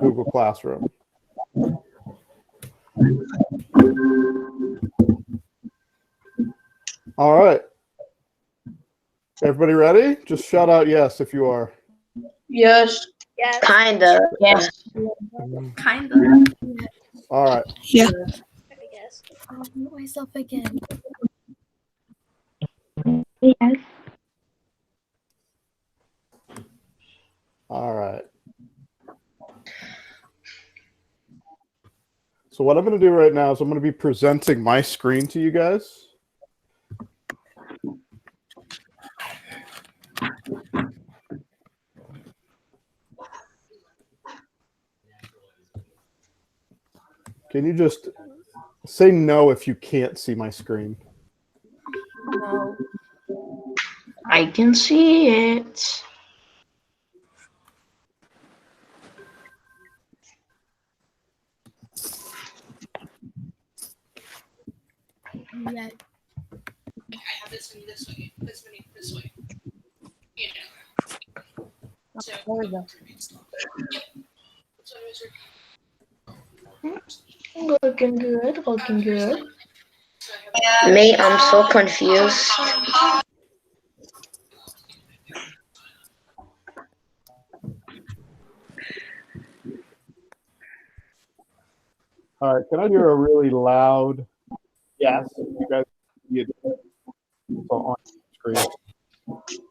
Google Classroom. All right. Everybody ready? Just shout out yes if you are. Yes. Yes. Kinda. Yes. Kinda. All right. Yeah. I guess. I'll mute myself again. Yes. All right. So what I'm going to do right now is I'm going to be presenting my screen to you guys. Can you just say no if you can't see my screen? No. I can see it. Yeah. This one this way, this one this way. You know. So, There we go. yep. That's what I was Looking good. Looking good. So I have Me, I'm so confused. All right. Can I hear a really loud yes? You guys see it on screen.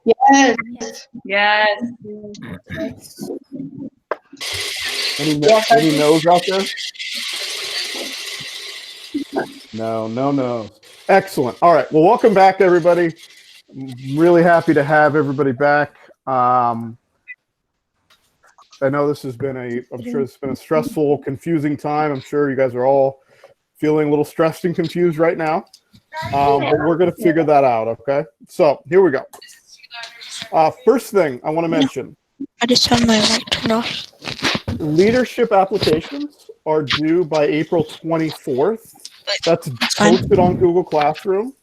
Yes. Yes. Any no's out there? No. Excellent. All right. Well, welcome back, everybody. I'm really happy to have everybody back. I know this has been I'm sure it's been a stressful, confusing time. I'm sure you guys are all feeling a little stressed and confused right now. But we're going to figure that out, okay? So here we go. First thing I want to mention. I just had my mic turned off. Leadership applications are due by April 24th. That's fine. posted on Google Classroom.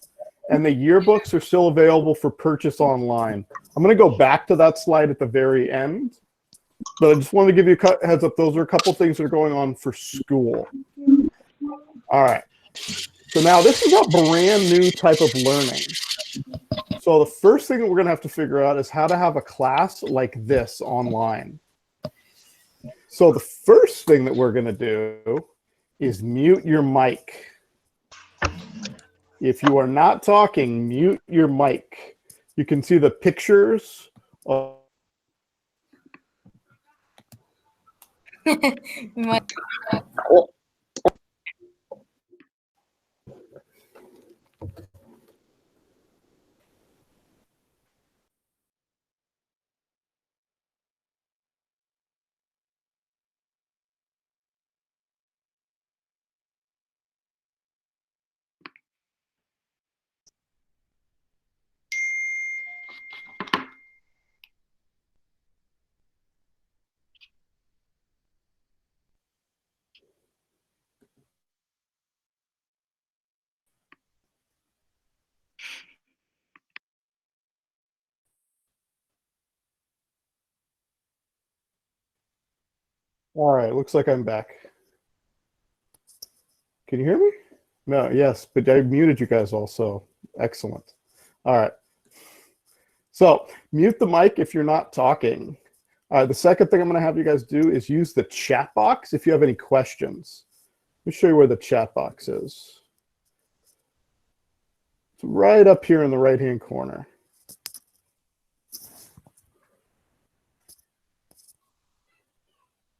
And the yearbooks are still available for purchase online. I'm going to go back to that slide at the very end. But I just wanted to give you a heads up. Those are a couple things that are going on for school. All right. So now this is a brand new type of learning. So the first thing that we're going to have to figure out is how to have a class like this online. So the first thing that we're going to do is mute your mic. If you are not talking, mute your mic. You can see the pictures of All right, looks like I'm back. Can you hear me? No, yes, but I muted you guys also. Excellent. All right. So mute the mic if you're not talking. All right, the second thing I'm going to have you guys do is use the chat box if you have any questions. Let me show you where the chat box is. It's right up here in the right-hand corner.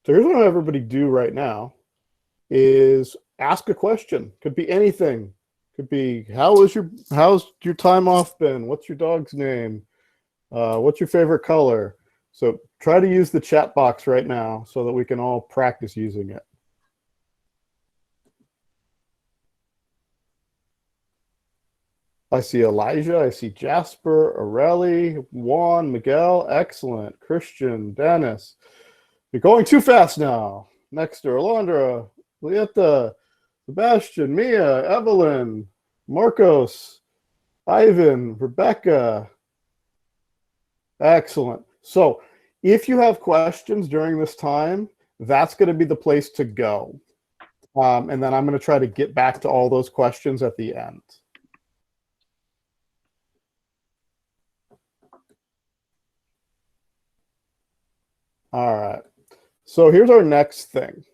So here's what everybody do right now is ask a question. Could be anything. Could be how's your time off been? What's your dog's name? What's your favorite color? So try to use the chat box right now so that we can all practice using it. I see Elijah, I see Jasper, Aurelie, Juan, Miguel, excellent. Christian, Dennis. You're going too fast now. Next to Alondra, Lieta, Sebastian, Mia, Evelyn, Marcos, Ivan, Rebecca. Excellent. So if you have questions during this time, That's going to be the place to go. And then I'm going to try to get back to all those questions at the end. All right. So here's our next thing.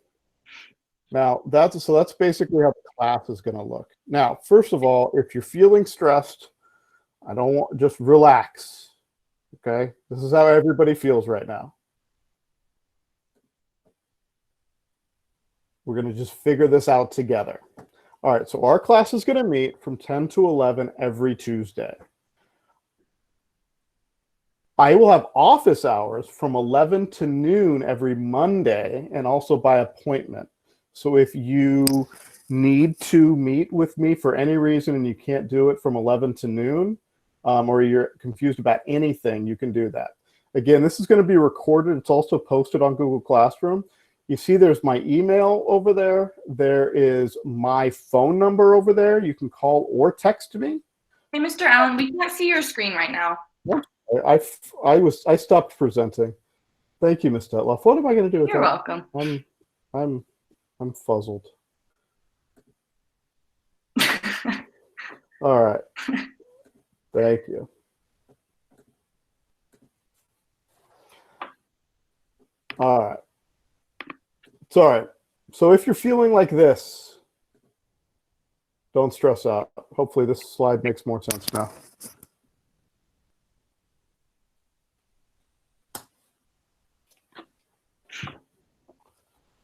Now, that's basically how the class is going to look. Now, first of all, if you're feeling stressed, I don't want, just relax. Okay? This is how everybody feels right now. We're going to just figure this out together. All right, so our class is going to meet from 10 to 11 every Tuesday. I will have office hours from 11 to noon every Monday and also by appointment. So if you need to meet with me for any reason and you can't do it from 11 to noon, or you're confused about anything, you can do that. Again, this is going to be recorded. It's also posted on Google Classroom. You see there's my email over there. There is my phone number over there. You can call or text me. Hey, Mr. Allen, we can't see your screen right now. I stopped presenting. Thank you, Ms. Detloff. What am I going to do with You're that? welcome. I'm fuzzled. All right. Thank you. All right. It's all right. So if you're feeling like this, don't stress out. Hopefully this slide makes more sense now.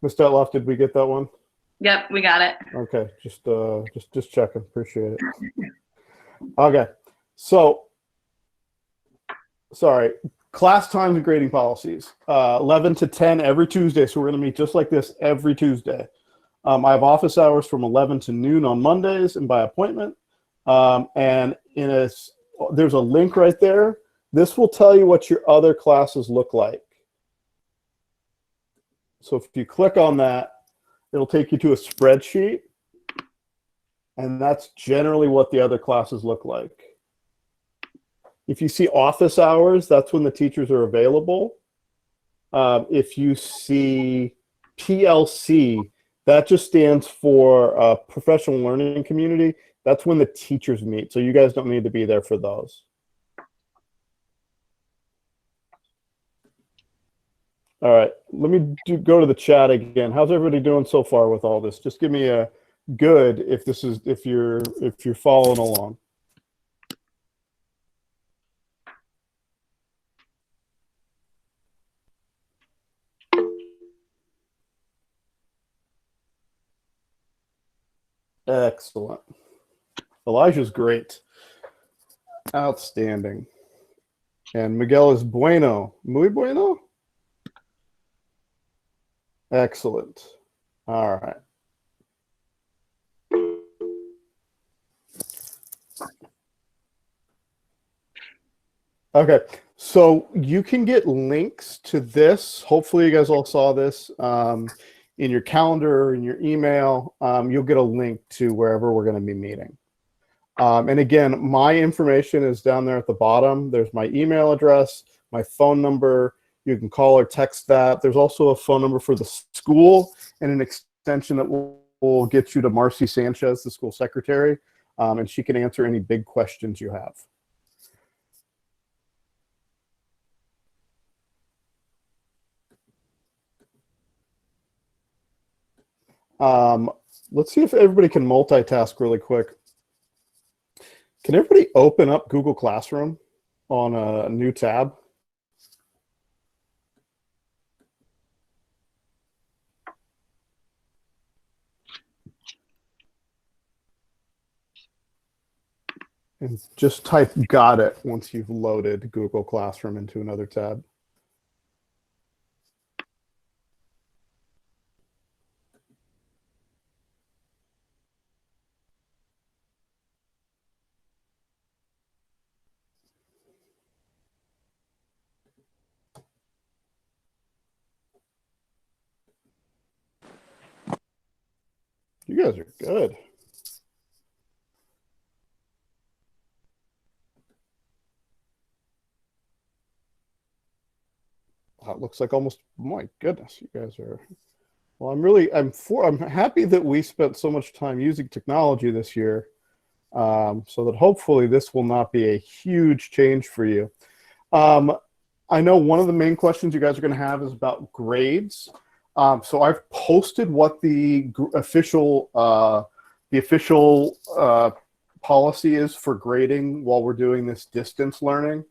Ms. Detloff, did we get that one? Yep, we got it. Okay, just checking. Appreciate it. Okay, so sorry. Class times and grading policies. 11 to 10 every Tuesday. So we're going to meet just like this every Tuesday. I have office hours from 11 to noon on Mondays and by appointment. And there's a link right there. This will tell you what your other classes look like. So if you click on that, it'll take you to a spreadsheet. And that's generally what the other classes look like. If you see office hours, that's when the teachers are available. If you see PLC, that just stands for Professional Learning Community. That's when the teachers meet. So you guys don't need to be there for those. All right, let me go to the chat again. How's everybody doing so far with all this? Just give me a good if you're following along. Excellent. Elijah's great. Outstanding. And Miguel is bueno. Muy bueno? Excellent. All right. Okay, so you can get links to this. Hopefully you guys all saw this in your calendar, in your email. You'll get a link to wherever we're going to be meeting. And again, my information is down there at the bottom. There's my email address, my phone number. You can call or text that. There's also a phone number for the school and an extension that will get you to Marcy Sanchez, the school secretary, and she can answer any big questions you have. Let's see if everybody can multitask really quick. Can everybody open up Google Classroom on a new tab? And just type "got it" once you've loaded Google Classroom into another tab. You guys are good. it looks like almost, my goodness, you guys are, well, I'm happy that we spent so much time using technology this year, so that hopefully this will not be a huge change for you. I know one of the main questions you guys are going to have is about grades. So I've posted what the official policy is for grading while we're doing this distance learning.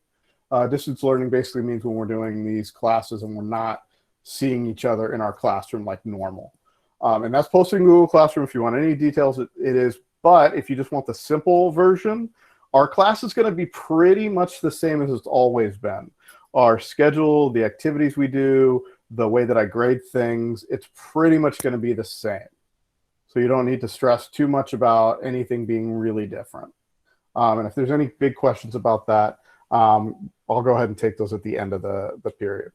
Distance learning basically means when we're doing these classes and we're not seeing each other in our classroom like normal. And that's posted in Google Classroom. If you want any details, it is. But if you just want the simple version, our class is going to be pretty much the same as it's always been. Our schedule, the activities we do, the way that I grade things, it's pretty much going to be the same. So you don't need to stress too much about anything being really different. And if there's any big questions about that, I'll go ahead and take those at the end of the period.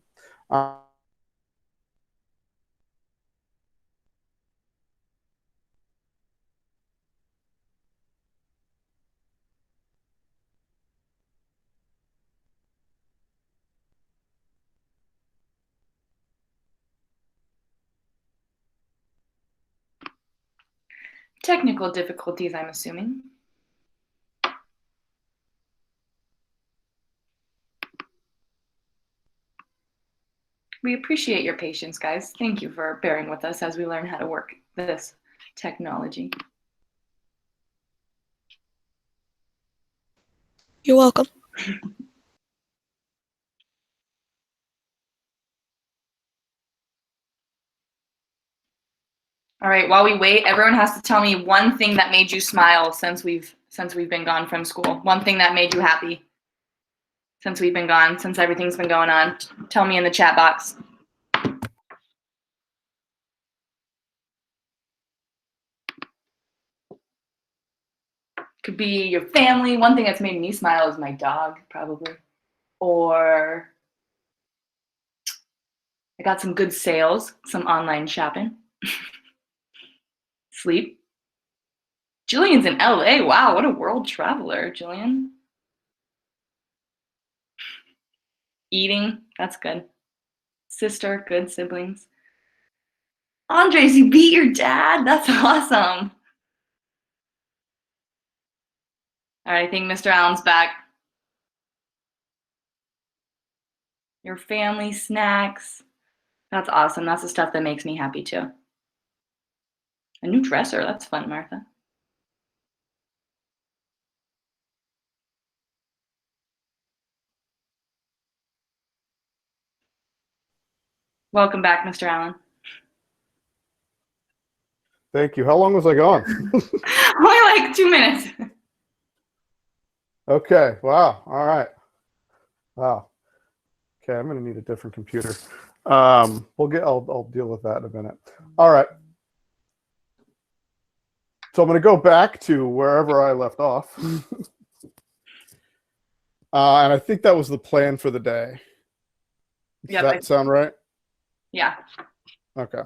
Technical difficulties, I'm assuming. We appreciate your patience, guys. Thank you for bearing with us as we learn how to work this technology. You're welcome. All right, while we wait, everyone has to tell me one thing that made you smile since we've been gone from school. One thing that made you happy since we've been gone, since everything's been going on. Tell me in the chat box. Could be your family. One thing that's made me smile is my dog, probably. Or I got some good sales, some online shopping. Sleep. Jillian's in LA. Wow, what a world traveler, Jillian. Eating, that's good. Sister, good siblings. Andres, you beat your dad? That's awesome. All right, I think Mr. Allen's back. Your family snacks. That's awesome. That's the stuff that makes me happy too. A new dresser, that's fun, Martha. Welcome back, Mr. Allen. Thank you. How long was I gone? Only like 2 minutes. Okay. Wow. All right. Wow. Okay, I'm going to need a different computer. I'll deal with that in a minute. All right. So I'm going to go back to wherever I left off. And I think that was the plan for the day. Does Yep, that sound right? Yeah. Okay.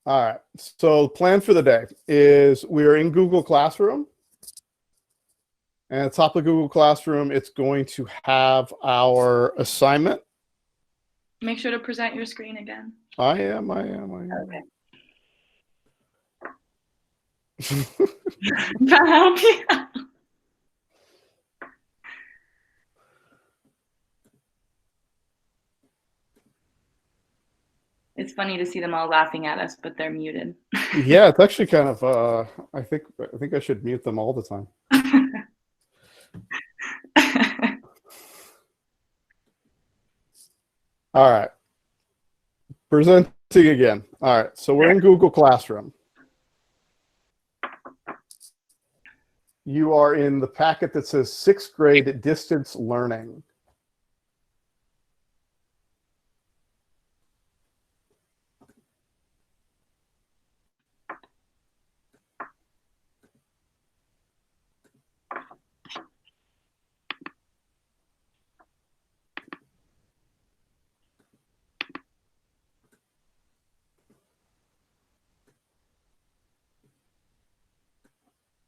All right. So the plan for the day is we're in Google Classroom. And at the top of Google Classroom, it's going to have our assignment. Make sure to present your screen again. I am. Okay. Can I help you? It's funny to see them all laughing at us, but they're muted. Yeah, it's actually kind of. I think I should mute them all the time. All right. Presenting again. All right. So we're in Google Classroom. You are in the packet that says 6th grade distance learning.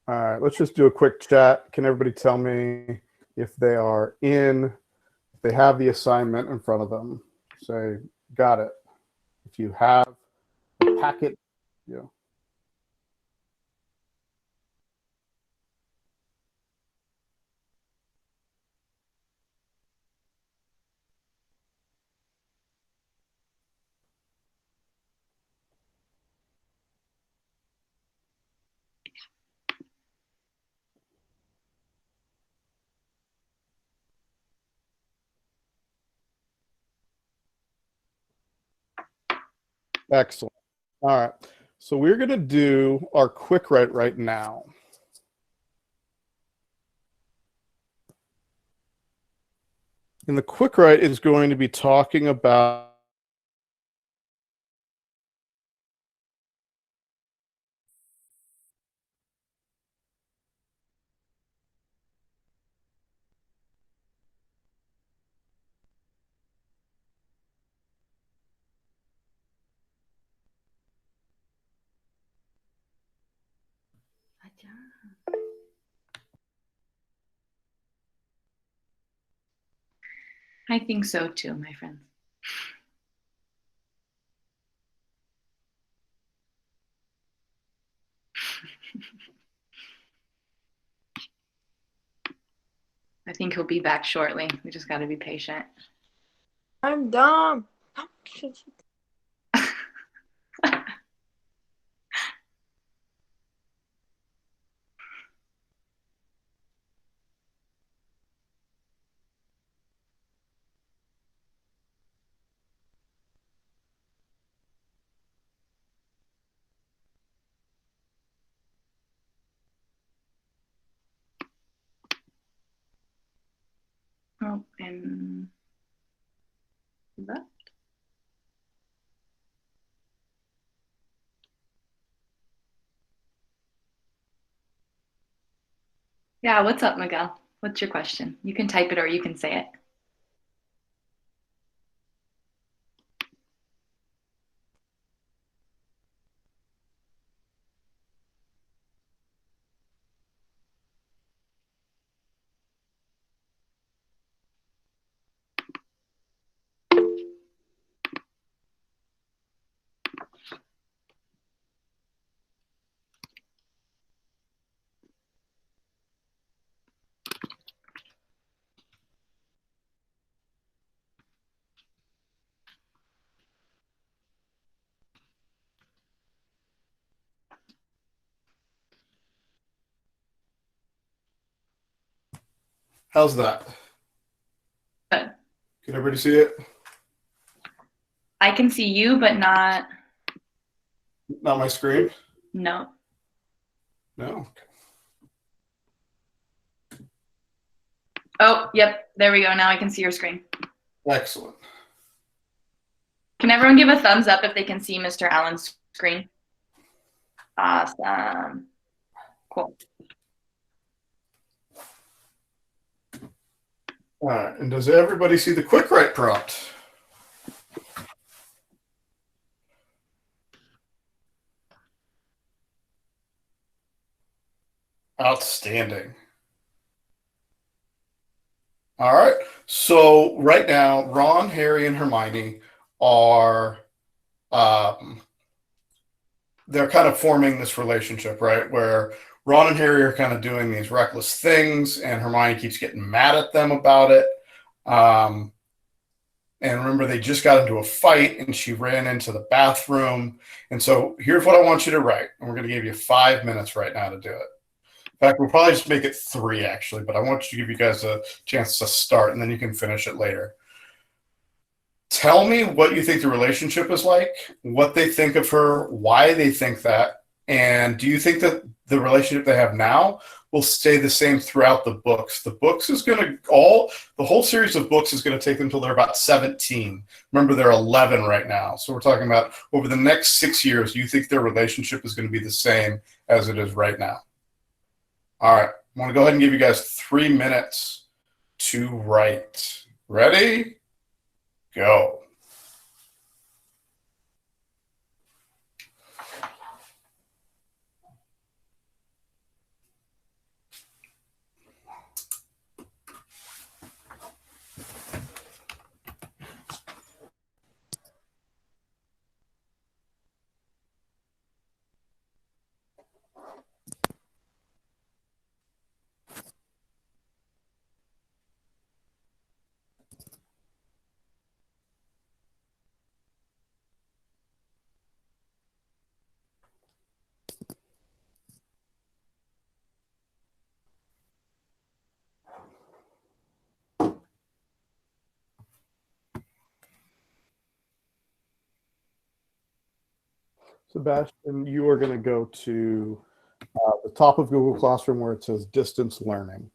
All right, let's just do a quick chat. Can everybody tell me if they are in they have the assignment in front of them, say, got it. If you have a packet, yeah. Excellent. All right. So we're going to do our quick write right now. And the quick write is going to be talking about I think so too, my friend. I think he'll be back shortly. We just got to be patient. I'm dumb. Oh, and that. Yeah, what's up, Miguel? What's your question? You can type it or you can say it. how's that? Good. Can everybody see it? I can see you, but not. Not my screen? No. No. Oh, yep. There we go. Now I can see your screen. Excellent. Can everyone give a thumbs up if they can see Mr. Allen's screen? Awesome. Cool. All right. And does everybody see the quick write prompt? Outstanding. All right. So right now, Ron, Harry, and Hermione are they're kind of forming this relationship, right? Where Ron and Harry are kind of doing these reckless things, and Hermione keeps getting mad at them about it. And remember, they just got into a fight, and she ran into the bathroom. And so here's what I want you to write. And we're going to give you 5 minutes right now to do it. In fact, we'll probably just make it 3, actually, but I want to give you guys a chance to start, and then you can finish it later. Tell me what you think the relationship is like, what they think of her, why they think that, and do you think that the relationship they have now will stay the same throughout the books? The books is going to the whole series of books is going to take them until they're about 17. Remember, they're 11 right now. So we're talking about over the next 6 years, do you think their relationship is going to be the same as it is right now? All right. I want to go ahead and give you guys 3 minutes to write. Ready? Go. Sebastian, you are going to go to the top of Google Classroom where it says distance learning.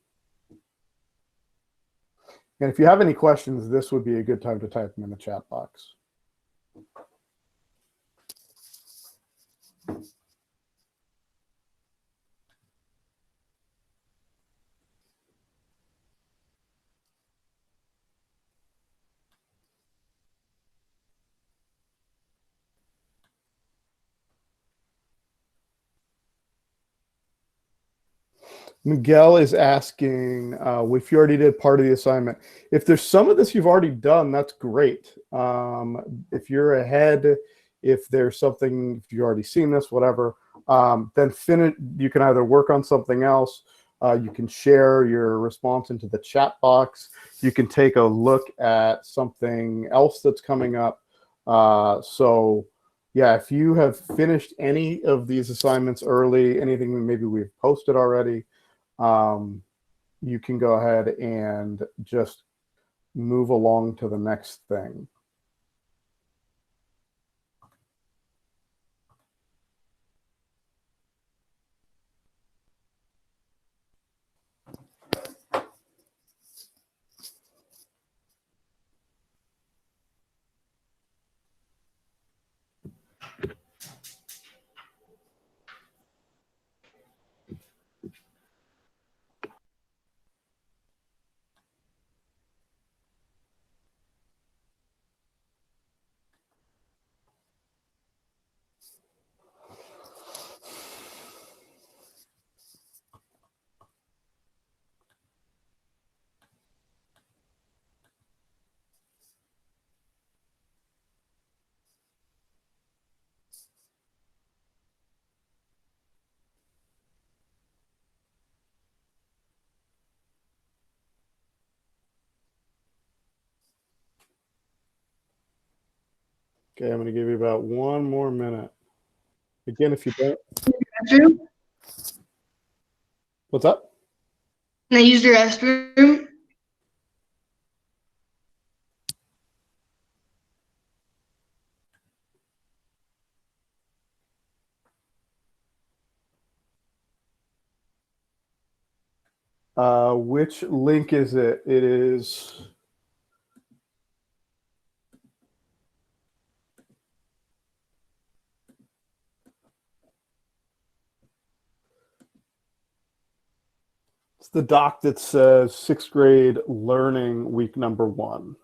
And if you have any questions, this would be a good time to type them in the chat box. Miguel is asking if you already did part of the assignment. If there's some of this you've already done, that's great. If you're ahead, if there's something, if you've already seen this, whatever, then finish. You can either work on something else. You can share your response into the chat box. You can take a look at something else that's coming up. So yeah, if you have finished any of these assignments early, anything maybe we've posted already, you can go ahead and just move along to the next thing. Okay, I'm going to give you about 1 more minute. Again, if you don't, Restroom? what's up? Can I use the restroom? Which link is it? It is. It's the doc that says 6th grade learning week number 1.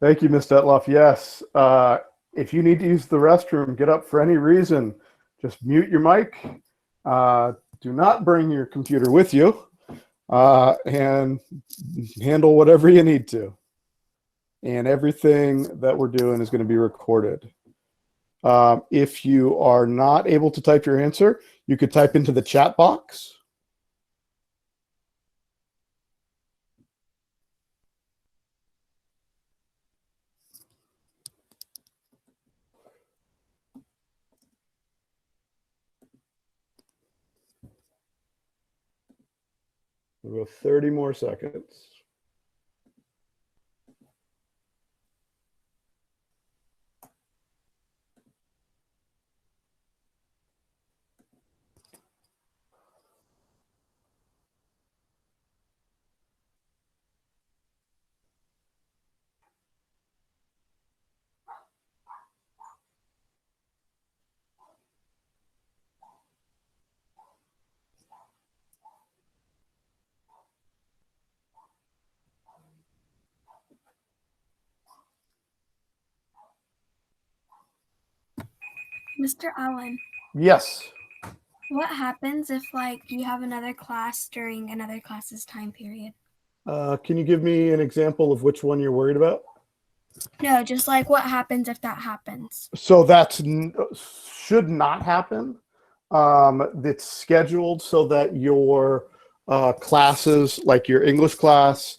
Thank you, Ms. Detloff. Yes, if you need to use the restroom, get up for any reason, just mute your mic. Do not bring your computer with you, and handle whatever you need to. And everything that we're doing is going to be recorded. If you are not able to type your answer, you could type into the chat box. We'll go 30 more seconds. Mr. Allen, Yes. what happens if like you have another class during another class's time period? Can you give me an example of which one you're worried about? No, just like what happens if that happens. So should not happen. It's scheduled so that your classes, like your English class,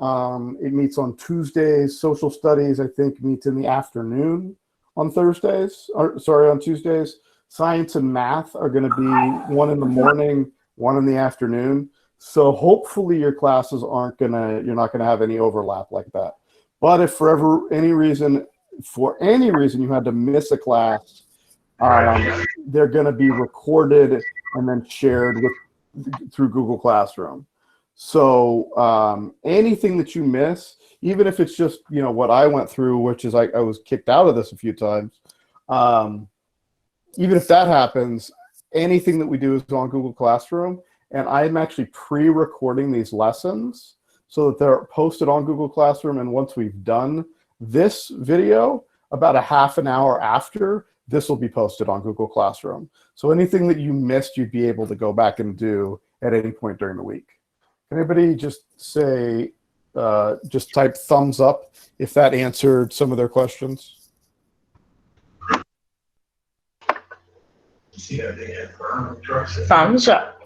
it meets on Tuesdays. Social studies, I think, meets in the afternoon on Thursdays. On Tuesdays. Science and math are going to be one in the morning, one in the afternoon. So hopefully your classes you're not gonna have any overlap like that. But if for any reason you had to miss a class, they're gonna be recorded and then shared through Google Classroom. So anything that you miss, even if it's just what I went through, which is I was kicked out of this a few times. Even if that happens, anything that we do is on Google Classroom. And I'm actually pre-recording these lessons so that they're posted on Google Classroom. And once we've done this video, about a half an hour after, this will be posted on Google Classroom. So anything that you missed, you'd be able to go back and do at any point during the week. Can anybody just say, just type thumbs up if that answered some of their questions? Thumbs up.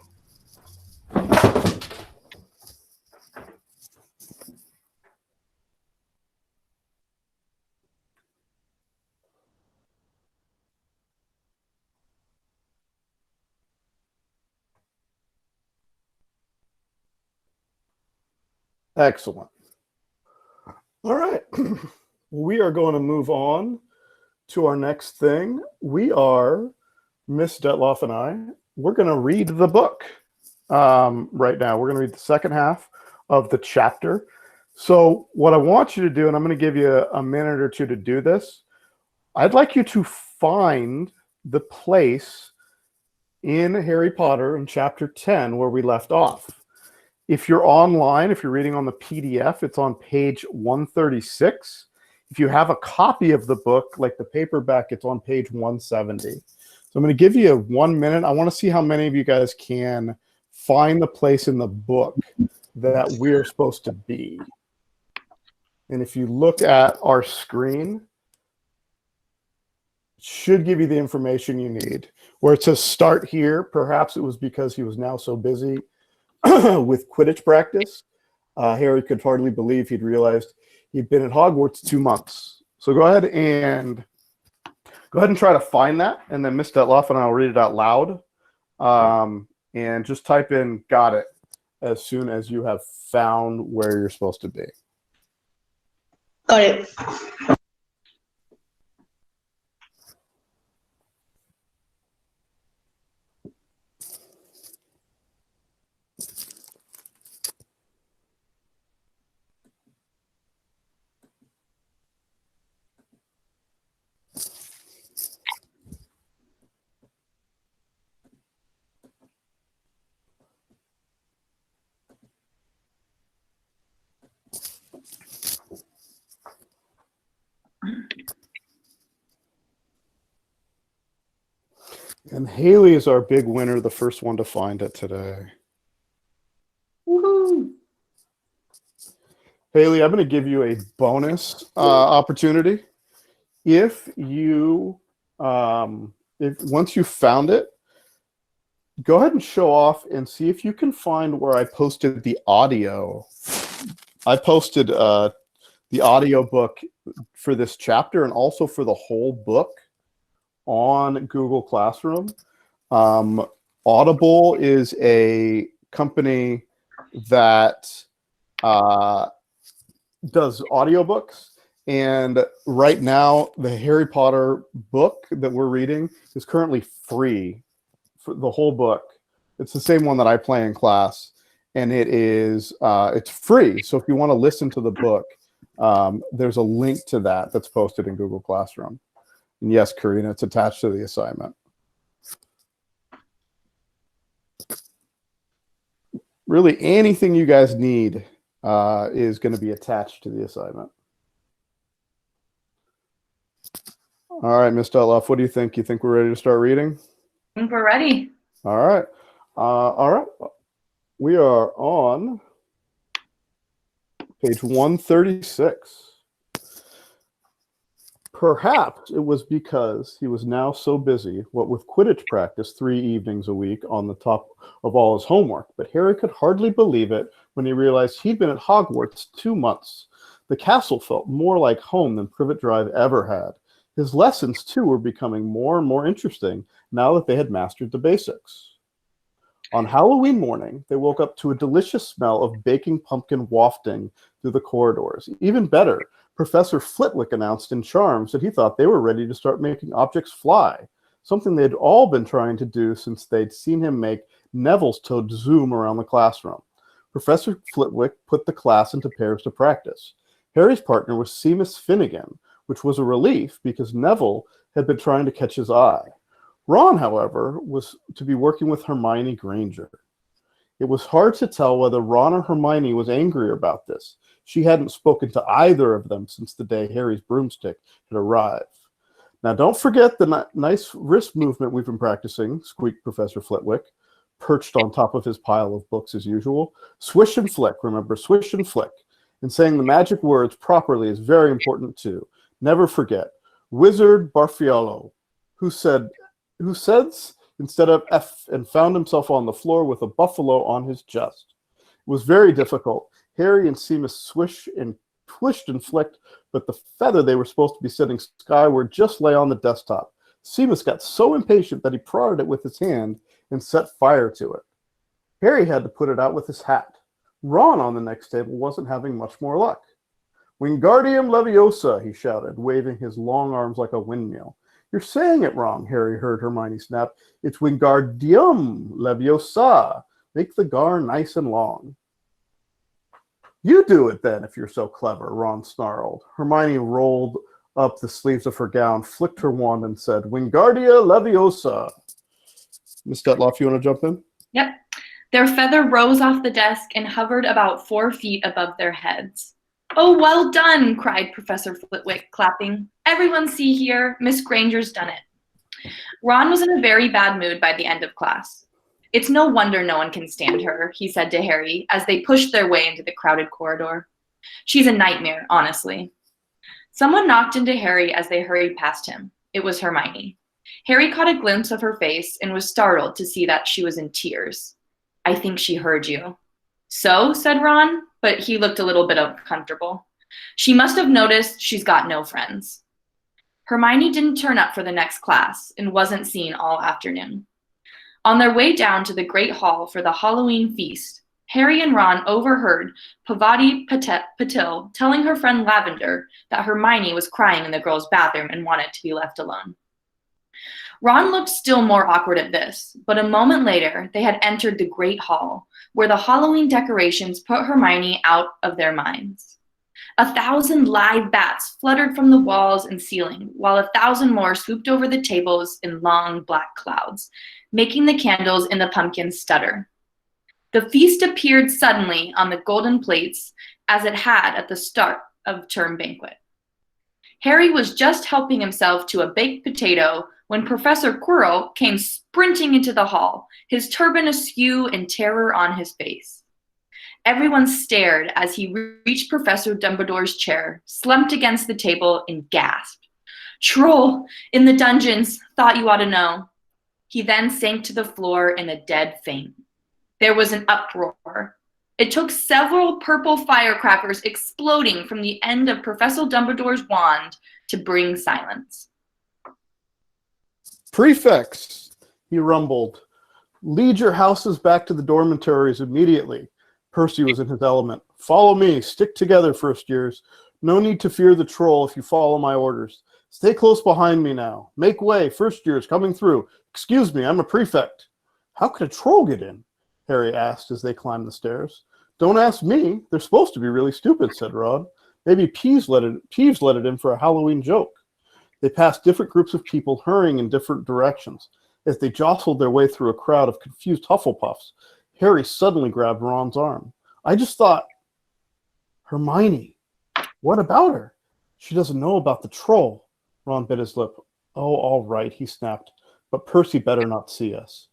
Excellent. All right. We are going to move on to our next thing. Miss Detloff and we're going to read the book right now. We're going to read the second half of the chapter. So what I want you to do, and I'm going to give you a minute or two to do this, I'd like you to find the place in Harry Potter in chapter 10 where we left off. If you're online, if you're reading on the PDF, it's on page 136. If you have a copy of the book, like the paperback, it's on page 170. So I'm going to give you 1 minute. I want to see how many of you guys can find the place in the book that we're supposed to be. And if you look at our screen, it should give you the information you need. Where it says start here, perhaps it was because he was now so busy with Quidditch practice. Harry could hardly believe he'd realized he'd been at Hogwarts 2 months. So go ahead and try to find that, and then Miss Detloff and I will read it out loud. And just type in "got it" as soon as you have found where you're supposed to be. Got it. And Haley is our big winner, the first one to find it today. Woohoo! Haley, I'm going to give you a bonus opportunity. If once you found it, go ahead and show off and see if you can find where I posted the audio. I posted the audio book for this chapter and also for the whole book on Google Classroom. Audible is a company that does audiobooks. And right now, the Harry Potter book that we're reading is currently free for the whole book. It's the same one that I play in class, and it's free. So if you want to listen to the book, there's a link to that that's posted in Google Classroom. And yes, Karina, it's attached to the assignment. Really, anything you guys need is going to be attached to the assignment. All right, Ms. Detloff, what do you think? You think we're ready to start reading? I think we're ready. All right. We are on Page 136. Perhaps it was because he was now so busy, what with Quidditch practice 3 evenings a week on the top of all his homework, but Harry could hardly believe it when he realized he'd been at Hogwarts 2 months. The castle felt more like home than Privet Drive ever had. His lessons, too, were becoming more and more interesting now that they had mastered the basics. On Halloween morning, they woke up to a delicious smell of baking pumpkin wafting through the corridors. Even better, Professor Flitwick announced in Charms that he thought they were ready to start making objects fly, something they'd all been trying to do since they'd seen him make Neville's toad zoom around the classroom. Professor Flitwick put the class into pairs to practice. Harry's partner was Seamus Finnegan, which was a relief because Neville had been trying to catch his eye. Ron, however, was to be working with Hermione Granger. It was hard to tell whether Ron or Hermione was angry about this. She hadn't spoken to either of them since the day Harry's broomstick had arrived. Now, don't forget the nice wrist movement we've been practicing, squeaked Professor Flitwick, perched on top of his pile of books as usual. Swish and flick, remember, swish and flick. And saying the magic words properly is very important too. Never forget, Wizard Barfiello, who says instead of F and found himself on the floor with a buffalo on his chest. It was very difficult. Harry and Seamus swished and twished and flicked, but the feather they were supposed to be sending skyward just lay on the desktop. Seamus got so impatient that he prodded it with his hand and set fire to it. Harry had to put it out with his hat. Ron on the next table wasn't having much more luck. Wingardium Leviosa, he shouted, waving his long arms like a windmill. You're saying it wrong, Harry heard Hermione snap. It's Wingardium Leviosa. Make the gar nice and long. You do it then, if you're so clever, Ron snarled. Hermione rolled up the sleeves of her gown, flicked her wand, and said, Wingardia Leviosa. Miss Detloff, you want to jump in? Yep. Their feather rose off the desk and hovered about 4 feet above their heads. Oh, well done, cried Professor Flitwick, clapping. Everyone see here, Miss Granger's done it. Ron was in a very bad mood by the end of class. It's no wonder no one can stand her, he said to Harry as they pushed their way into the crowded corridor. She's a nightmare, honestly. Someone knocked into Harry as they hurried past him. It was Hermione. Harry caught a glimpse of her face and was startled to see that she was in tears. I think she heard you. So, said Ron, but he looked a little bit uncomfortable. She must have noticed she's got no friends. Hermione didn't turn up for the next class and wasn't seen all afternoon. On their way down to the Great Hall for the Halloween feast, Harry and Ron overheard Pavati Patil telling her friend Lavender that Hermione was crying in the girls' bathroom and wanted to be left alone. Ron looked still more awkward at this, but a moment later they had entered the Great Hall, where the Halloween decorations put Hermione out of their minds. 1,000 live bats fluttered from the walls and ceiling, while 1,000 more swooped over the tables in long black clouds, making the candles in the pumpkins stutter. The feast appeared suddenly on the golden plates, as it had at the start of term banquet. Harry was just helping himself to a baked potato when Professor Quirrell came sprinting into the hall, his turban askew and terror on his face. Everyone stared as he reached Professor Dumbledore's chair, slumped against the table, and gasped. Troll, in the dungeons, thought you ought to know. He then sank to the floor in a dead faint. There was an uproar. It took several purple firecrackers exploding from the end of Professor Dumbledore's wand to bring silence. Prefects, he rumbled. Lead your houses back to the dormitories immediately. Percy was in his element. Follow me. Stick together, first years. No need to fear the troll if you follow my orders. Stay close behind me now. Make way. First years coming through. Excuse me, I'm a prefect. How could a troll get in? Harry asked as they climbed the stairs. Don't ask me. They're supposed to be really stupid, said Ron. Maybe Peeves let it in for a Halloween joke. They passed different groups of people hurrying in different directions. As they jostled their way through a crowd of confused Hufflepuffs, Harry suddenly grabbed Ron's arm. I just thought, Hermione, what about her? She doesn't know about the troll. Ron bit his lip. Oh, all right, he snapped. But Percy better not see us.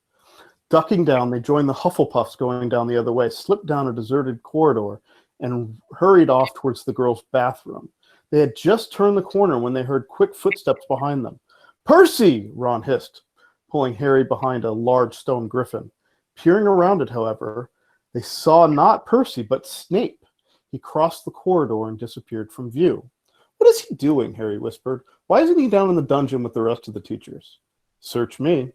Ducking down, they joined the Hufflepuffs going down the other way, slipped down a deserted corridor, and hurried off towards the girls' bathroom. They had just turned the corner when they heard quick footsteps behind them. "Percy!" Ron hissed, pulling Harry behind a large stone griffin. Peering around it, however, they saw not Percy, but Snape. He crossed the corridor and disappeared from view. "What is he doing?" Harry whispered. "Why isn't he down in the dungeon with the rest of the teachers?" "Search me."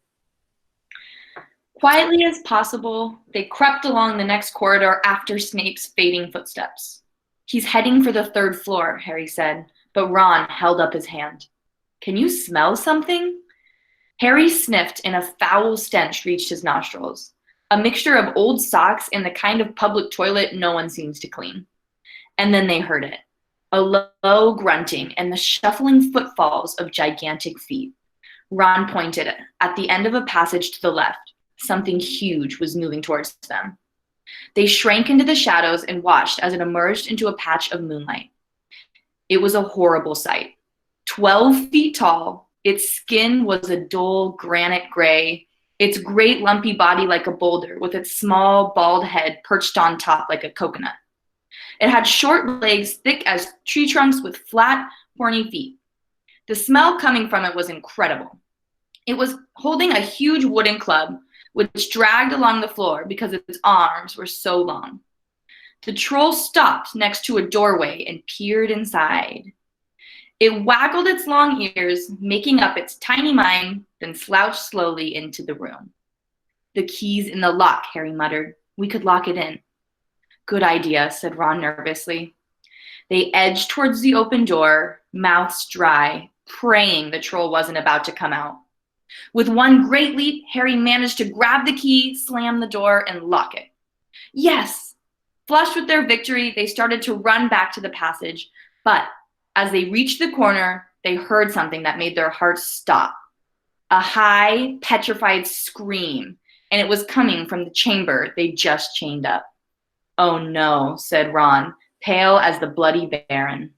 Quietly as possible, they crept along the next corridor after Snape's fading footsteps. "He's heading for the third floor," Harry said, but Ron held up his hand. "Can you smell something?" Harry sniffed and a foul stench reached his nostrils. A mixture of old socks and the kind of public toilet no one seems to clean. And then they heard it. A low grunting and the shuffling footfalls of gigantic feet. Ron pointed at the end of a passage to the left. Something huge was moving towards them. They shrank into the shadows and watched as it emerged into a patch of moonlight. It was a horrible sight. 12 feet tall, its skin was a dull granite gray, its great lumpy body like a boulder, with its small bald head perched on top like a coconut. It had short legs thick as tree trunks with flat, horny feet. The smell coming from it was incredible. It was holding a huge wooden club, which dragged along the floor because its arms were so long. The troll stopped next to a doorway and peered inside. It waggled its long ears, making up its tiny mind, then slouched slowly into the room. "The key's in the lock," Harry muttered. "We could lock it in." "Good idea," said Ron nervously. They edged towards the open door, mouths dry, praying the troll wasn't about to come out. With one great leap, Harry managed to grab the key, slam the door, and lock it. Yes! Flushed with their victory, they started to run back to the passage, but as they reached the corner, they heard something that made their hearts stop. A high, petrified scream, and it was coming from the chamber they just chained up. "Oh no," said Ron, pale as the bloody Baron.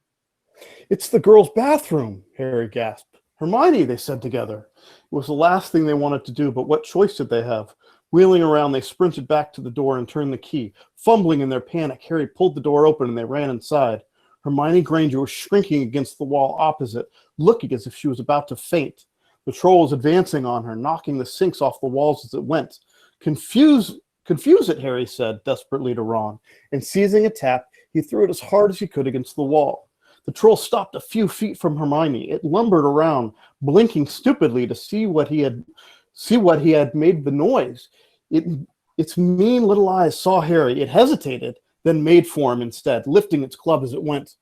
"It's the girls' bathroom," Harry gasped. "Hermione," they said together. It was the last thing they wanted to do, but what choice did they have? Wheeling around, they sprinted back to the door and turned the key. Fumbling in their panic, Harry pulled the door open and they ran inside. Hermione Granger was shrinking against the wall opposite, looking as if she was about to faint. The troll was advancing on her, knocking the sinks off the walls as it went. Confuse it," Harry said desperately to Ron, and seizing a tap, he threw it as hard as he could against the wall. The troll stopped a few feet from Hermione. It lumbered around, blinking stupidly to see what he had made the noise. Its mean little eyes saw Harry. It hesitated, then made for him instead, lifting its club as it went.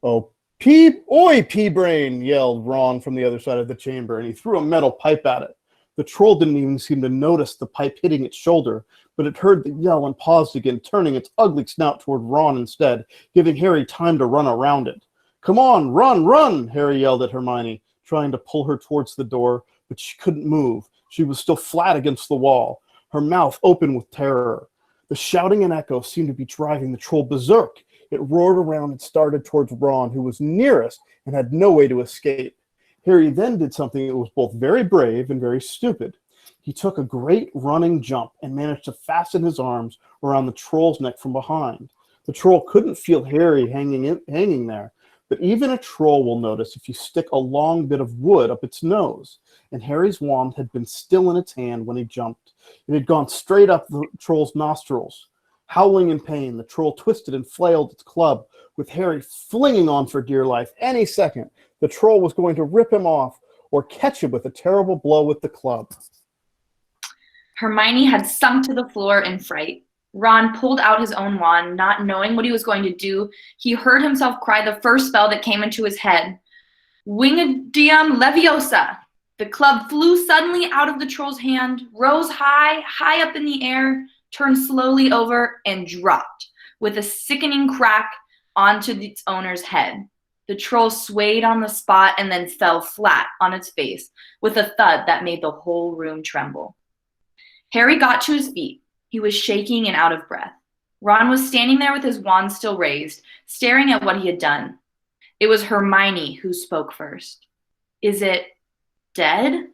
"Oh, pea-brain!" yelled Ron from the other side of the chamber, and he threw a metal pipe at it. The troll didn't even seem to notice the pipe hitting its shoulder, but it heard the yell and paused again, turning its ugly snout toward Ron instead, giving Harry time to run around it. "Come on, run, run!" Harry yelled at Hermione, trying to pull her towards the door, but she couldn't move. She was still flat against the wall, her mouth open with terror. The shouting and echo seemed to be driving the troll berserk. It roared around and started towards Ron, who was nearest and had no way to escape. Harry then did something that was both very brave and very stupid. He took a great running jump and managed to fasten his arms around the troll's neck from behind. The troll couldn't feel Harry hanging there, but even a troll will notice if you stick a long bit of wood up its nose, and Harry's wand had been still in its hand when he jumped. It had gone straight up the troll's nostrils. Howling in pain, the troll twisted and flailed its club, with Harry flinging on for dear life. Any second, the troll was going to rip him off or catch him with a terrible blow with the club. Hermione had sunk to the floor in fright. Ron pulled out his own wand, not knowing what he was going to do. He heard himself cry the first spell that came into his head. Wingardium Leviosa! The club flew suddenly out of the troll's hand, rose high, high up in the air, turned slowly over, and dropped, with a sickening crack, onto its owner's head. The troll swayed on the spot and then fell flat on its face, with a thud that made the whole room tremble. Harry got to his feet. He was shaking and out of breath. Ron was standing there with his wand still raised, staring at what he had done. It was Hermione who spoke first. "Is it dead?"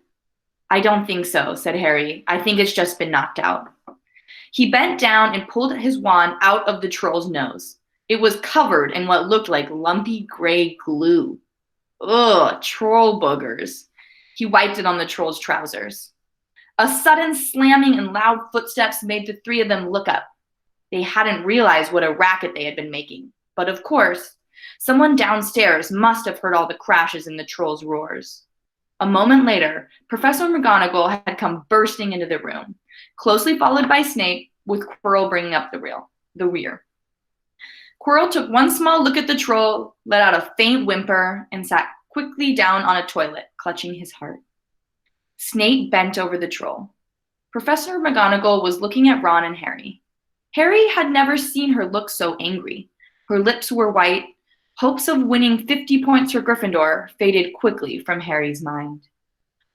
"I don't think so," said Harry. "I think it's just been knocked out." He bent down and pulled his wand out of the troll's nose. It was covered in what looked like lumpy gray glue. Ugh, troll boogers. He wiped it on the troll's trousers. A sudden slamming and loud footsteps made the three of them look up. They hadn't realized what a racket they had been making. But of course, someone downstairs must have heard all the crashes and the troll's roars. A moment later, Professor McGonagall had come bursting into the room, closely followed by Snape, with Quirrell bringing up the rear. Quirrell took one small look at the troll, let out a faint whimper, and sat quickly down on a toilet, clutching his heart. Snape bent over the troll. Professor McGonagall was looking at Ron and Harry. Harry had never seen her look so angry. Her lips were white. Hopes of winning 50 points for Gryffindor faded quickly from Harry's mind.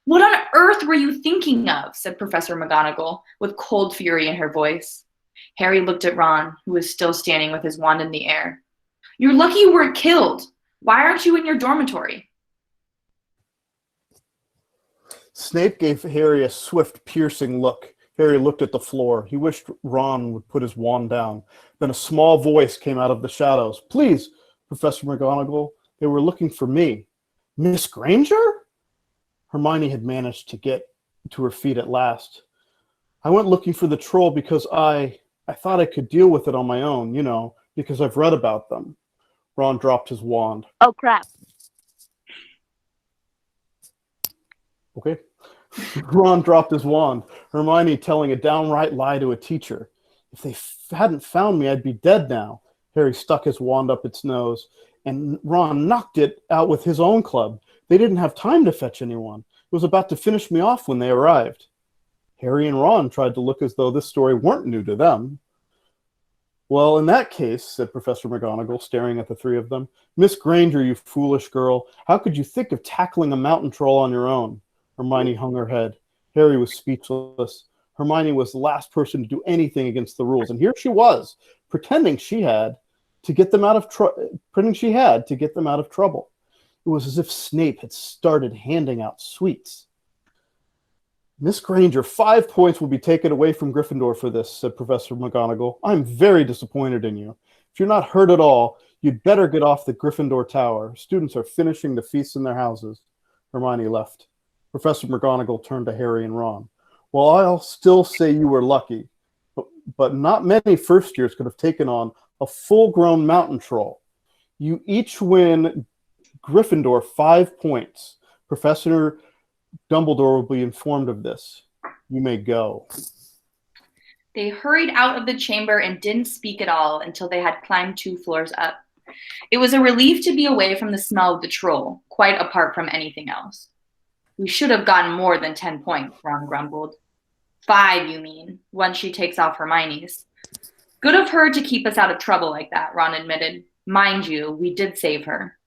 "What on earth were you thinking of?" said Professor McGonagall, with cold fury in her voice. Harry looked at Ron, who was still standing with his wand in the air. "You're lucky you weren't killed. Why aren't you in your dormitory?" Snape gave Harry a swift, piercing look. Harry looked at the floor. He wished Ron would put his wand down. Then a small voice came out of the shadows. "Please, Professor McGonagall, they were looking for me." "Miss Granger?" Hermione had managed to get to her feet at last. "I went looking for the troll because I thought I could deal with it on my own, you know, because I've read about them." Ron dropped his wand. Oh, crap. Okay. Ron dropped his wand. Hermione telling a downright lie to a teacher. "If they hadn't found me, I'd be dead now." Harry stuck his wand up its nose, and Ron knocked it out with his own club. "They didn't have time to fetch anyone. It was about to finish me off when they arrived." Harry and Ron tried to look as though this story weren't new to them. "Well, in that case," said Professor McGonagall, staring at the three of them, "Miss Granger, you foolish girl, how could you think of tackling a mountain troll on your own?" Hermione hung her head. Harry was speechless. Hermione was the last person to do anything against the rules, and here she was, pretending she had to get them out of trouble. It was as if Snape had started handing out sweets. "Miss Granger, 5 points will be taken away from Gryffindor for this," said Professor McGonagall. "I'm very disappointed in you. If you're not hurt at all, you'd better get off the Gryffindor Tower. Students are finishing the feast in their houses." Hermione left. Professor McGonagall turned to Harry and Ron. "Well, I'll still say you were lucky, but not many first years could have taken on a full-grown mountain troll. You each win Gryffindor 5 points. Professor Dumbledore will be informed of this. You may go." They hurried out of the chamber and didn't speak at all until they had climbed 2 floors up. It was a relief to be away from the smell of the troll, quite apart from anything else. "We should have gotten more than 10 points, Ron grumbled. 5, you mean, once she takes off Hermione's. Good of her to keep us out of trouble like that, Ron admitted. Mind you, we did save her.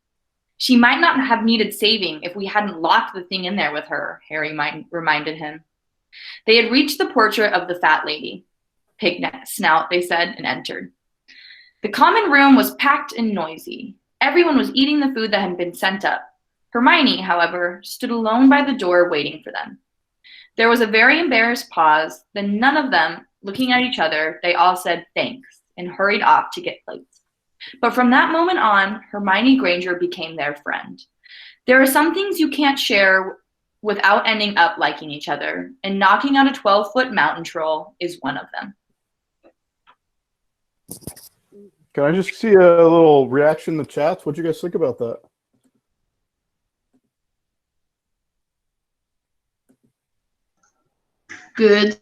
She might not have needed saving if we hadn't locked the thing in there with her, Harry reminded him. They had reached the portrait of the fat lady. "Pig snout," they said, and entered. The common room was packed and noisy. Everyone was eating the food that had been sent up. Hermione, however, stood alone by the door waiting for them. There was a very embarrassed pause, then none of them, looking at each other, they all said thanks and hurried off to get plates. But from that moment on, Hermione Granger became their friend. There are some things you can't share without ending up liking each other, and knocking out a 12-foot mountain troll is one of them. Can I just see a little reaction in the chats? What do you guys think about that? Good.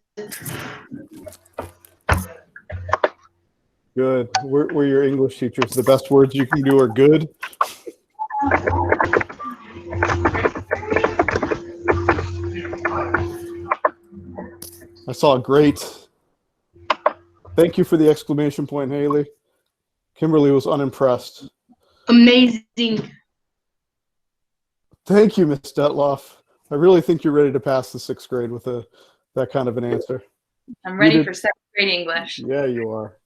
Good. We're your English teachers. The best words you can do are good. I saw a great. Thank you for the exclamation point, Haley. Kimberly was unimpressed. Amazing. Thank you, Miss Detloff. I really think you're ready to pass the 6th grade with that kind of an answer. I'm ready for 7th grade English. Yeah, you are.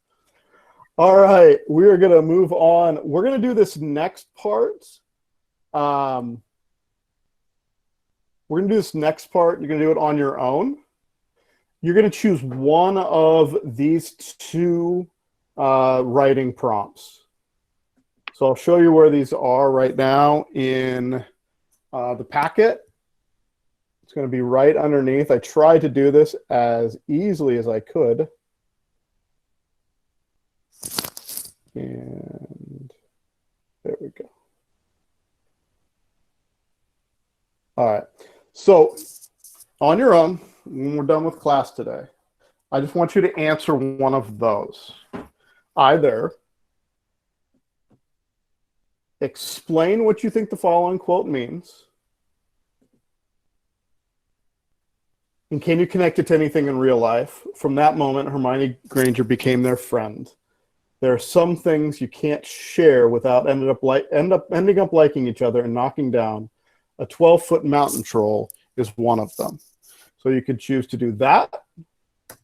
All right, we're going to move on. We're going to do this next part. We're going to do this next part. You're going to do it on your own. You're going to choose one of these 2 writing prompts. So I'll show you where these are right now in the packet. It's going to be right underneath. I tried to do this as easily as I could. And there we go. All right. So on your own, when we're done with class today, I just want you to answer one of those. Either explain what you think the following quote means, and can you connect it to anything in real life? From that moment, Hermione Granger became their friend. There are some things you can't share without ending up liking each other and knocking down. A 12-foot mountain troll is one of them. So you could choose to do that,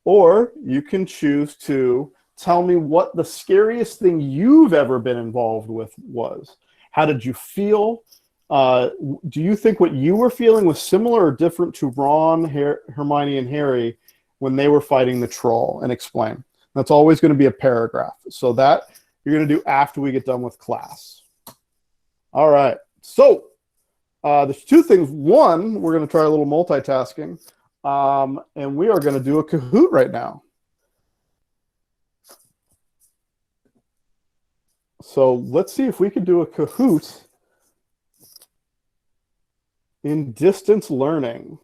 or you can choose to tell me what the scariest thing you've ever been involved with was. How did you feel? Do you think what you were feeling was similar or different to Ron, Hermione, and Harry when they were fighting the troll? And explain. That's always going to be a paragraph. So that you're going to do after we get done with class. All right. So there's two things. One, we're going to try a little multitasking. And we are going to do a Kahoot right now. So let's see if we can do a Kahoot in distance learning.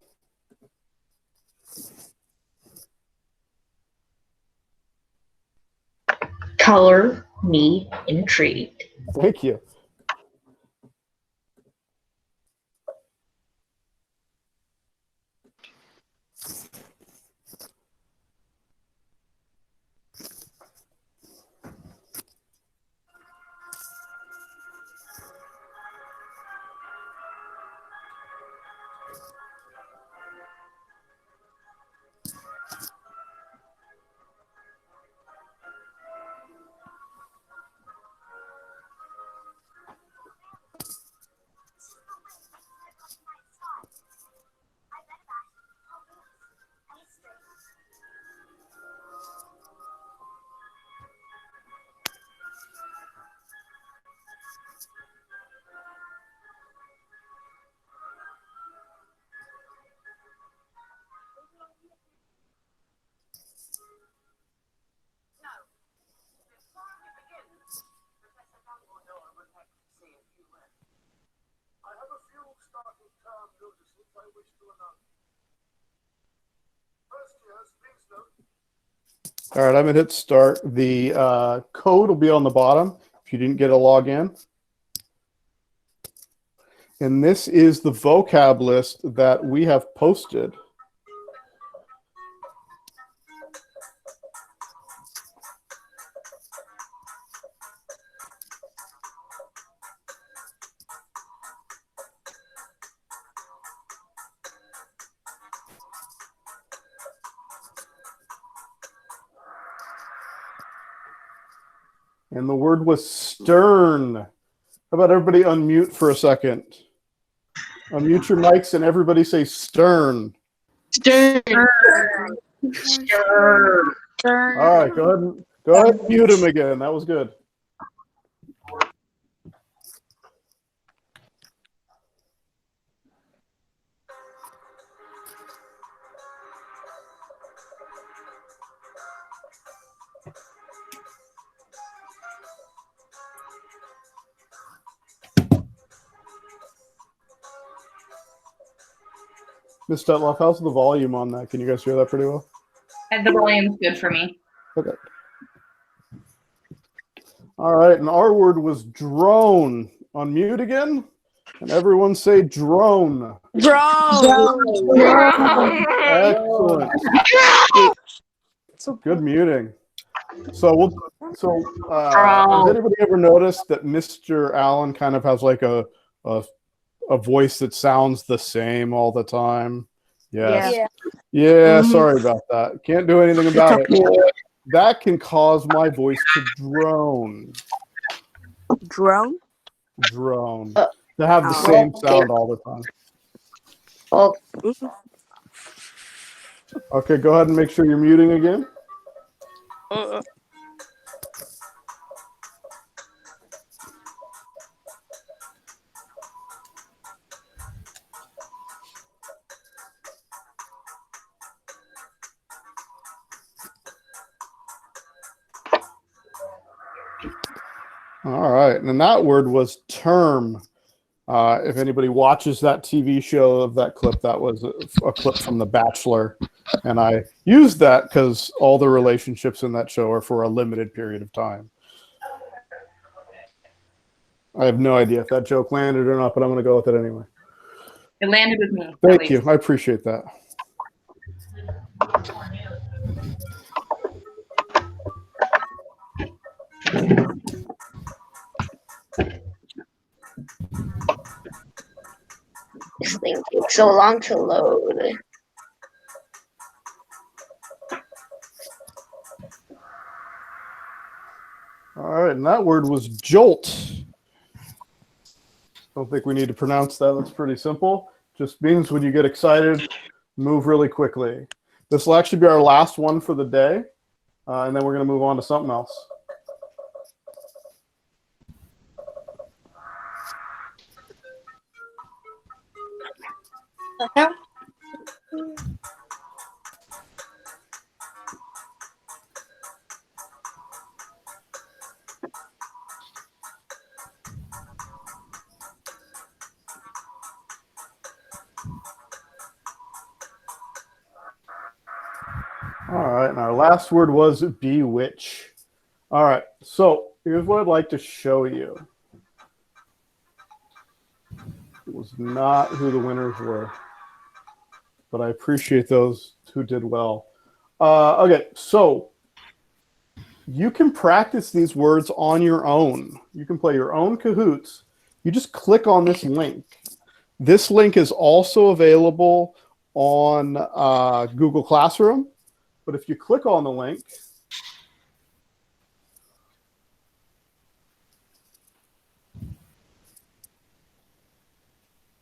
Color me intrigued. Thank you. All right, I'm going to hit start. The code will be on the bottom if you didn't get a login. And this is the vocab list that we have posted. And the word was stern. How about everybody unmute for a second? Unmute your mics and everybody say stern. Stern. Sure. All right, go ahead and mute him again. That was good. Ms. Stetloff, how's the volume on that? Can you guys hear that pretty well? And the volume's good for me. Okay. All right, and our word was drone. Unmute again, and everyone say drone. Excellent. Good muting. So has anybody ever noticed that Mr. Allen kind of has like a voice that sounds the same all the time? Yes. Yeah, sorry about that. Can't do anything about it. That can cause my voice to drone. Drone? Drone. To have the same sound all the time. Oh, Okay, go ahead and make sure you're muting again. All right. And that word was term. If anybody watches that TV show of that clip, that was a clip from The Bachelor. And I used that because all the relationships in that show are for a limited period of time. I have no idea if that joke landed or not, but I'm going to go with it anyway. It landed with me. Thank you. I appreciate that. This thing takes so long to load. All right. And that word was jolt. Don't think we need to pronounce that. That's pretty simple. Just means when you get excited, move really quickly. This will actually be our last one for the day. And then we're going to move on to something else. All right, and our last word was bewitch. All right, so here's what I'd like to show you. It was not who the winners were, but I appreciate those who did well. Okay, so you can practice these words on your own. You can play your own Kahoots. You just click on this link. This link is also available on Google Classroom. But if you click on the link,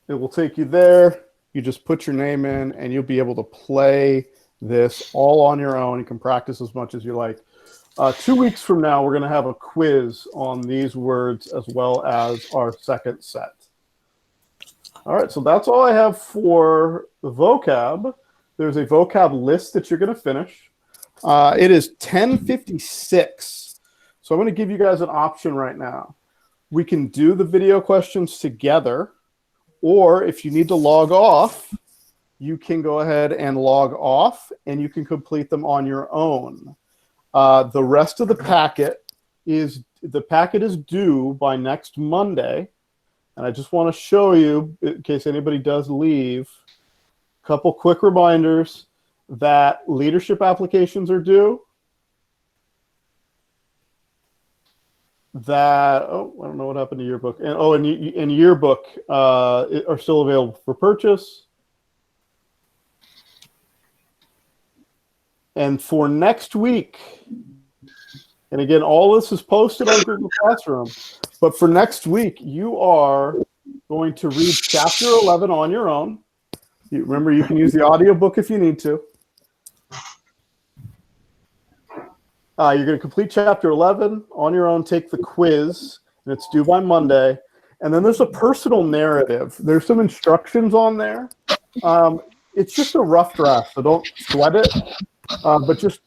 it will take you there. You just put your name in and you'll be able to play this all on your own. You can practice as much as you like. 2 weeks from now, we're going to have a quiz on these words as well as our second set. All right, so that's all I have for the vocab. There's a vocab list that you're going to finish. It is 10:56. So I'm going to give you guys an option right now. We can do the video questions together, or if you need to log off, you can go ahead and log off and you can complete them on your own. The rest of the packet is due by next Monday. And I just want to show you, in case anybody does leave, a couple quick reminders that leadership applications are due. That, oh, I don't know what happened to yearbook. And yearbook are still available for purchase. And for next week, and again, all this is posted on Google Classroom, but for next week, you are going to read chapter 11 on your own. Remember, you can use the audiobook if you need to. You're going to complete chapter 11 on your own, take the quiz, and it's due by Monday. And then there's a personal narrative. There's some instructions on there. It's just a rough draft, so don't sweat it. But just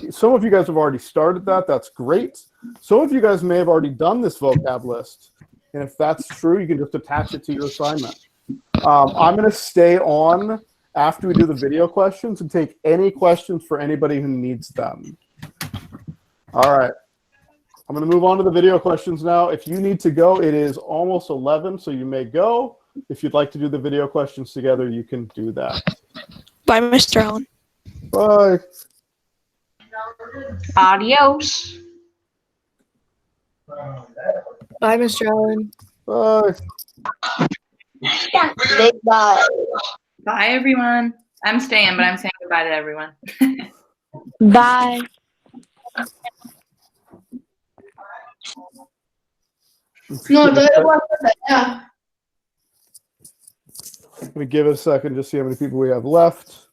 some of you guys have already started that. That's great. Some of you guys may have already done this vocab list. And if that's true, you can just attach it to your assignment. I'm going to stay on after we do the video questions and take any questions for anybody who needs them. All right. I'm going to move on to the video questions now. If you need to go, it is almost 11, so you may go. If you'd like to do the video questions together, you can do that. Bye, Mr. Allen. Bye. Adios. Bye, Mr. Allen. Bye. Big bye. Bye, everyone. I'm staying, but I'm saying goodbye to everyone. Bye. No, that was yeah. Let me give it a second just see how many people we have left.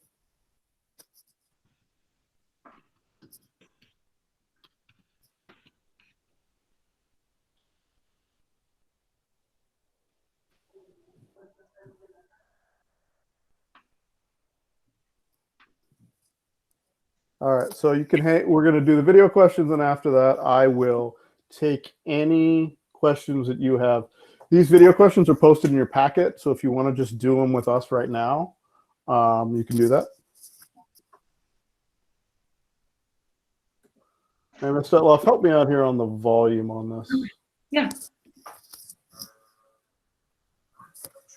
All right, so you can we're going to do the video questions, and after that, I will take any questions that you have. These video questions are posted in your packet, so if you want to just do them with us right now, you can do that. And Mr. Etloff, help me out here on the volume on this. Yeah.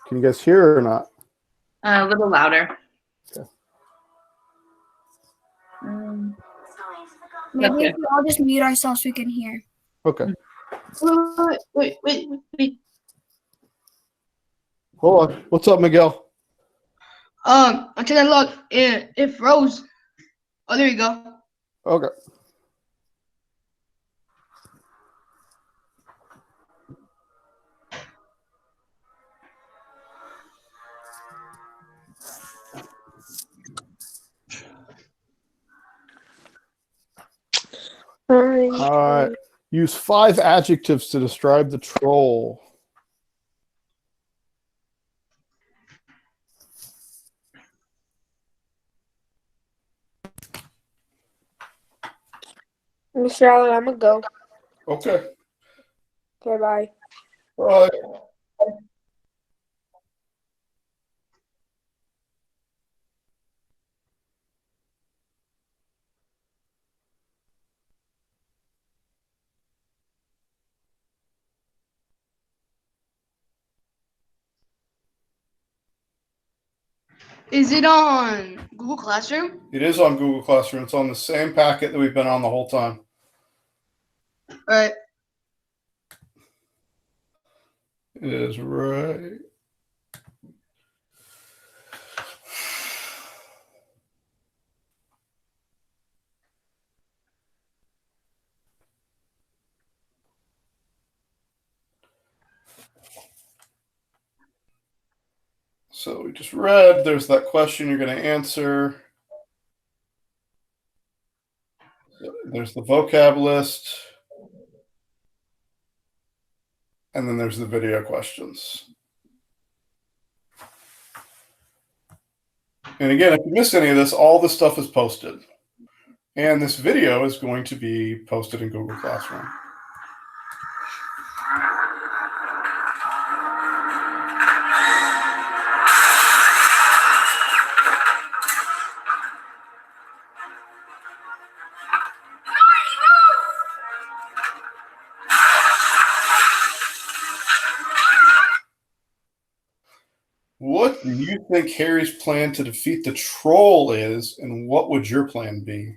Can you guys hear or not? A little louder. Okay. Maybe Okay. if we all just mute ourselves, we can hear. Okay. Wait. Hold on. What's up, Miguel? Until I look, it froze. Oh, there you go. Okay. All right. Use 5 adjectives to describe the troll. Mr. Allen, I'm gonna go. Okay. Okay, bye. All right. Is it on Google Classroom? It is on Google Classroom. It's on the same packet that we've been on the whole time. All right. It is right. So we just read, there's that question you're going to answer. There's the vocab list. And then there's the video questions. And again, if you missed any of this, all this stuff is posted. And this video is going to be posted in Google Classroom. What do you think Harry's plan to defeat the troll is, and what would your plan be?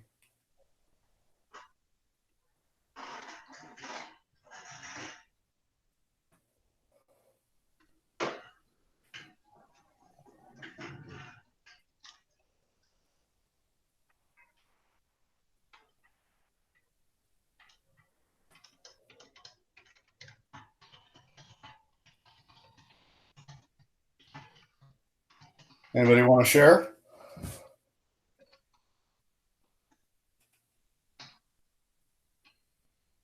Anybody want to share?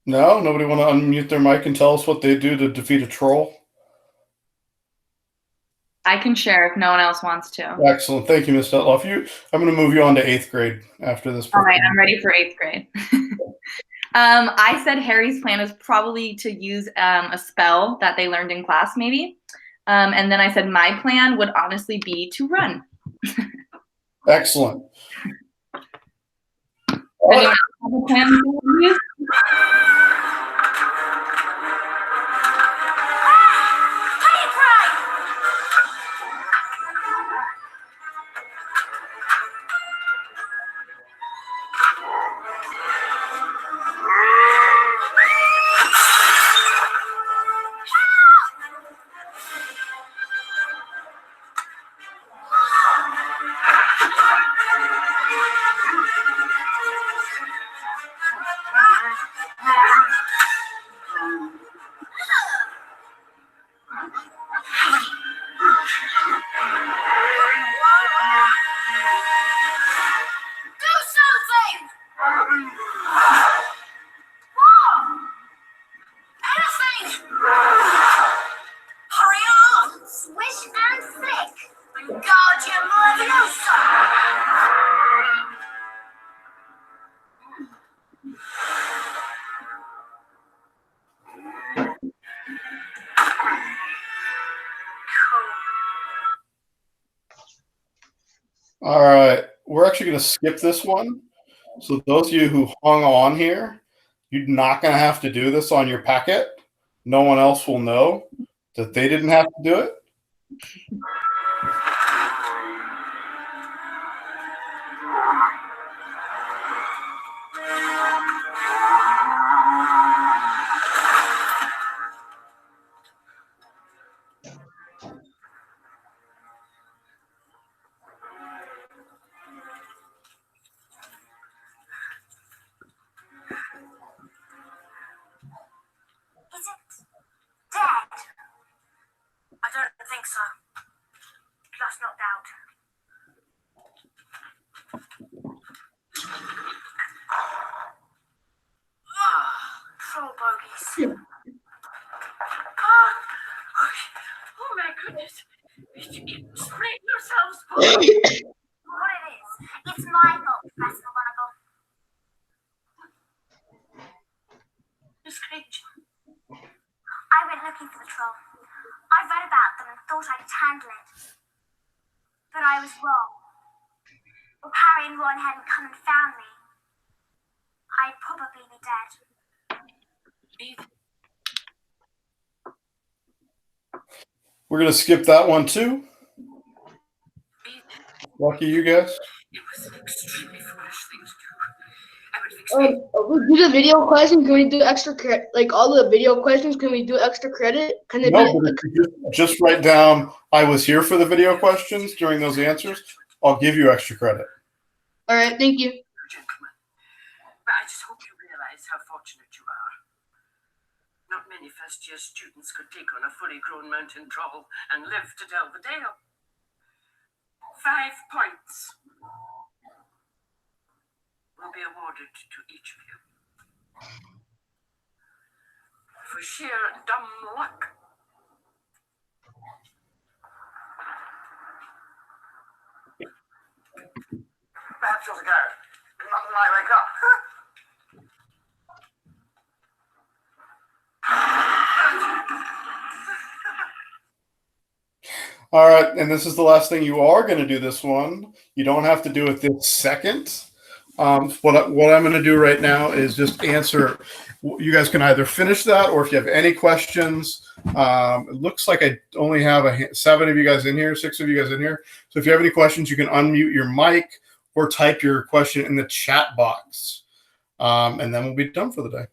No? Nobody want to unmute their mic and tell us what they do to defeat a troll? I can share if no one else wants to. Excellent. Thank you, Ms. Detloff. I'm going to move you on to 8th grade after this. All right, I'm ready for 8th grade. I said Harry's plan is probably to use a spell that they learned in class, maybe. And then I said my plan would honestly be to run. Excellent. Anyone else have a plan to use? All right, we're actually going to skip this one. So those of you who hung on here, you're not going to have to do this on your packet. No one else will know that they didn't have to do it. Is it dead? I don't think so. Let's not doubt. Troll bogies. Oh my goodness. Explain yourselves, boys. What it is. It's my fault, Professor McGonagall. Miss Granger. I went looking for the troll. I read about them and thought I'd handle it. But I was wrong. If Harry and Ron hadn't come and found me, I'd probably be dead. We're going to skip that one too. Lucky you guys. It was an extremely foolish thing to do. I would fix We do the video questions. Can we do extra credit? Like all the video questions, can we do extra credit? Can they No, be? but if you just write down, I was here for the video questions during those answers, I'll give you extra credit. All right, thank you. gentlemen. But I just hope you realize how fortunate you are. Not many first-year students could take on a fully grown mountain troll and live to tell the tale. 5 points will be awarded to each of you. For sheer dumb luck. Perhaps you'll go. Not when I wake up. All right, and this is the last thing you are going to do this one. You don't have to do it this second. What I'm going to do right now is just answer. You guys can either finish that, or if you have any questions, it looks like I only have 7 of you guys in here, 6 of you guys in here. So if you have any questions, you can unmute your mic or type your question in the chat box, and then we'll be done for the day.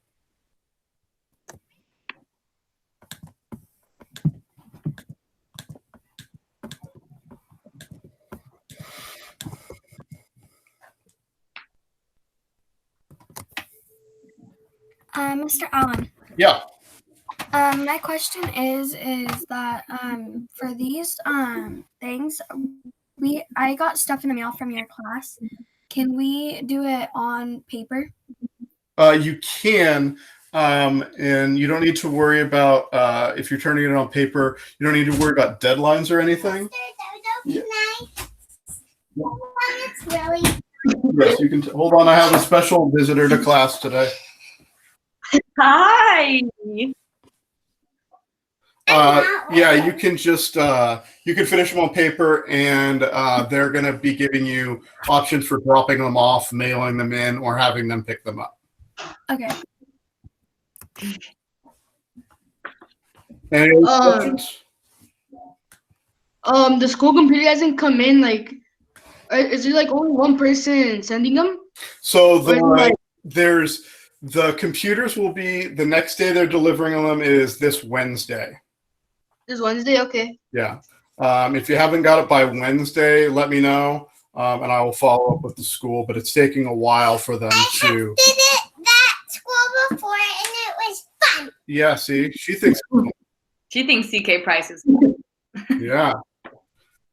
Mr. Allen, Yeah. my question is that for these things, I got stuff in the mail from your class. Can we do it on paper? You can, and you don't need to worry about if you're turning it on paper. You don't need to worry about deadlines or anything. Yeah. Yes, you can. Hold on, I have a special visitor to class today. Hi. Yeah, you can just you can finish them on paper, and they're going to be giving you options for dropping them off, mailing them in, or having them pick them up. Okay. Any other questions? The school computer hasn't come in. Like, is there like only one person sending them? So Or is there's the computers will be the next day they're delivering them is this Wednesday. This Wednesday? Okay. Yeah. If you haven't got it by Wednesday, let me know, and I will follow up with the school. But it's taking a while for them to. Did it that school before and it was fun. Yeah. See, she thinks. She thinks CK Price is. Yeah.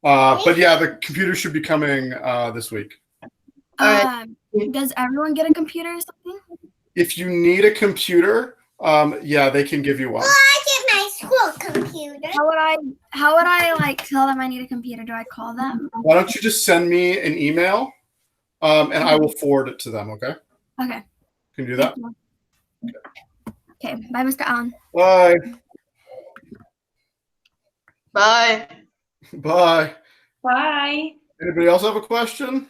But yeah, the computer should be coming this week. Does everyone get a computer or something? If you need a computer, yeah, they can give you one. Well, I get my school computer. How would I like tell them I need a computer? Do I call them? Why don't you just send me an email, and I will forward it to them. Okay. Okay. Can you do that? Okay. Bye, Mr. Allen. Bye. Bye. Bye. Bye. Anybody else have a question?